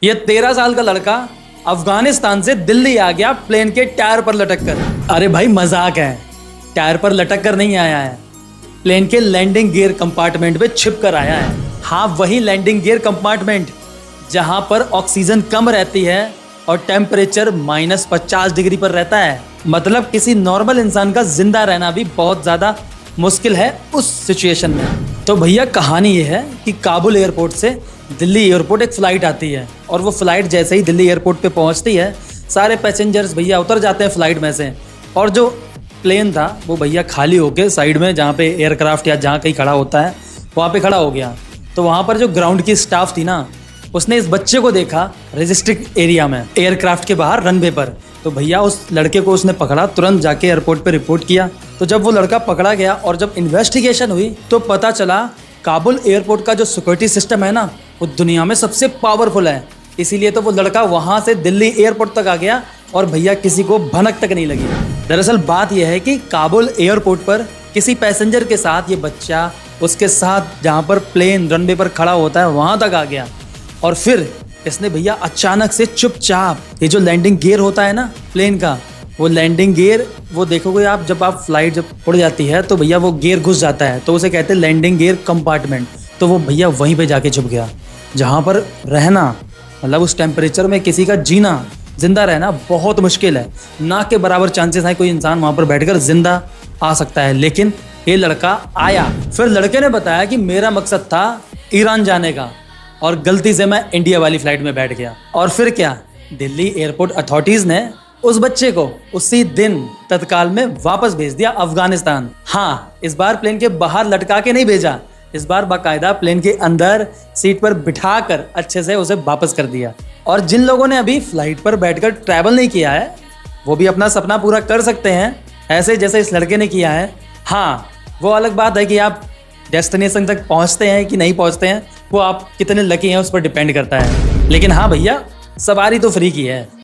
ये 13 साल का लड़का अफगानिस्तान से दिल्ली आ गया प्लेन के टायर पर लटक कर। अरे भाई मजाक है, टायर पर लटक कर नहीं आया है, प्लेन के लैंडिंग गियर कंपार्टमेंट में छिप कर आया है। हाँ, वही लैंडिंग गियर कंपार्टमेंट जहां पर ऑक्सीजन कम रहती है और टेम्परेचर -50 डिग्री पर रहता है। मतलब किसी नॉर्मल इंसान का जिंदा रहना भी बहुत ज़्यादा मुश्किल है उस सिचुएशन में। तो भैया कहानी ये है कि काबुल एयरपोर्ट से दिल्ली एयरपोर्ट एक फ़्लाइट आती है और वो फ़्लाइट जैसे ही दिल्ली एयरपोर्ट पे पहुंचती है, सारे पैसेंजर्स भैया उतर जाते हैं फ़्लाइट में से और जो प्लेन था वो भैया खाली होके साइड में जहाँ पे एयरक्राफ्ट या जहाँ कहीं खड़ा होता है वहाँ पे खड़ा हो गया। तो वहाँ पर जो ग्राउंड की स्टाफ थी ना, उसने इस बच्चे को देखा रजिस्ट्रिक्ट एरिया में एयरक्राफ्ट के बाहर रनवे पर। तो भैया उस लड़के को उसने पकड़ा, तुरंत जाके एयरपोर्ट पे रिपोर्ट किया। तो जब वो लड़का पकड़ा गया और जब इन्वेस्टिगेशन हुई तो पता चला काबुल एयरपोर्ट का जो सिक्योरिटी सिस्टम है ना, वो दुनिया में सबसे पावरफुल है। इसीलिए तो वो लड़का वहाँ से दिल्ली एयरपोर्ट तक आ गया और भैया किसी को भनक तक नहीं लगी। दरअसल बात यह है कि काबुल एयरपोर्ट पर किसी पैसेंजर के साथ ये बच्चा उसके साथ जहाँ पर प्लेन रनवे पर खड़ा होता है वहाँ तक आ गया और फिर इसने भैया अचानक से चुपचाप ये जो लैंडिंग गियर होता है ना प्लेन का, वो लैंडिंग गियर वो देखोगे आप, जब आप फ्लाइट जब उड़ जाती है तो भैया वो गियर घुस जाता है, तो उसे कहते हैं लैंडिंग गियर कंपार्टमेंट। तो वो भैया वहीं पे जाके छुप गया जहाँ पर रहना, मतलब उस टेम्परेचर में किसी का जीना, जिंदा रहना बहुत मुश्किल है। ना के बराबर चांसेस हैं कोई इंसान वहाँ पर बैठकर जिंदा आ सकता है, लेकिन ये लड़का आया। फिर लड़के ने बताया कि मेरा मकसद था ईरान जाने का और गलती से मैं इंडिया वाली फ्लाइट में बैठ गया। और फिर क्या, दिल्ली एयरपोर्ट अथॉरिटीज़ ने उस बच्चे को उसी दिन तत्काल में वापस भेज दिया अफगानिस्तान। हाँ, इस बार प्लेन के बाहर लटका के नहीं भेजा, इस बार बाकायदा प्लेन के अंदर सीट पर बिठाकर अच्छे से उसे वापस कर दिया। और जिन लोगों ने अभी फ्लाइट पर बैठकर ट्रैवल नहीं किया है वो भी अपना सपना पूरा कर सकते हैं, ऐसे जैसे इस लड़के ने किया है। हाँ, वो अलग बात है कि आप डेस्टिनेशन तक पहुंचते हैं कि नहीं पहुंचते हैं, वो आप कितने लकी हैं उस पर डिपेंड करता है। लेकिन हाँ भैया, सवारी तो फ्री की है।